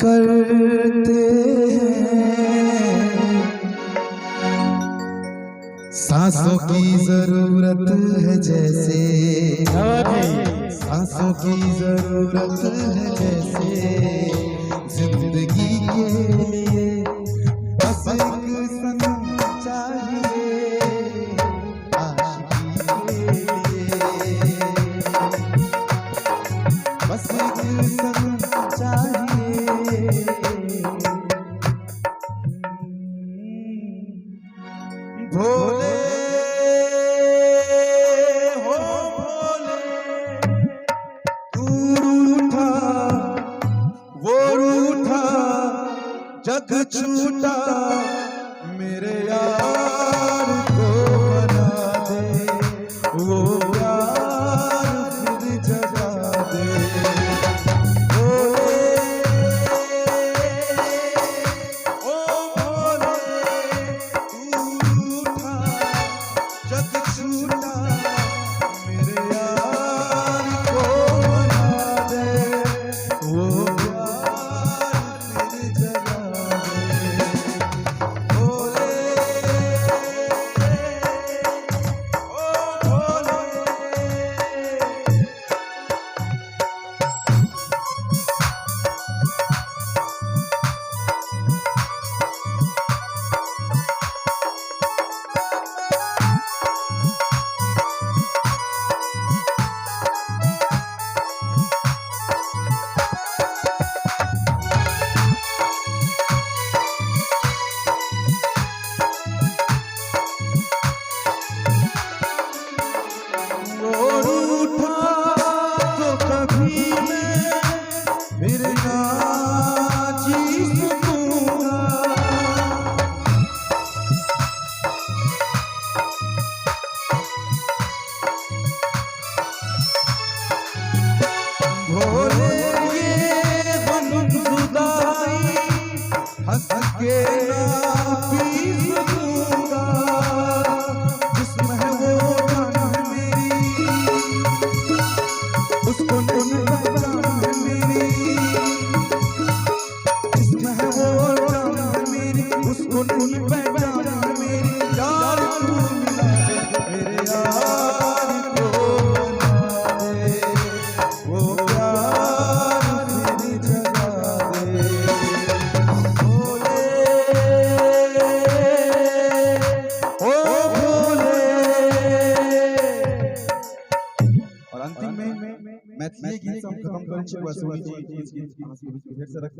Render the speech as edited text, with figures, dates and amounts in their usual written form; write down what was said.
करते हैं, सांसों की जरूरत है जैसे, सांसों की जरूरत है जैसे, जिंदगी के लिए बस एक सनम चाहिए, आशिकी के लिए बस एक सनम चाहिए। भोले हो भोले, तू रूठा वो रूठा, जग छूटा, मेरे यार को बना दे, वो प्यार फिर जगा दे। भोले ओ भोले, तू रूठा जग छूटा, मेरे यार को बना दे, वो प्यार फिर जगा दे। भोले ओ भोले, वो रूठा तो कभी मैं फिर ना जी सकूंगा, भोले ये गमजुदाई हंस के ना पी सकूंगा, जिसमें है वो जान मेरी, उसको नहीं पहचान मेरी, जिसमें है वो जान मेरी, उसको नहीं पहचान मेरी। यार तू मिला दे, मेरे यार को बना दे, वो प्यार फिर जगा दे। भोले ओ भोले। और अंतिम में मैथिली गीत हम खत्म करें छी, वसूली जी इस गीत फिर से रख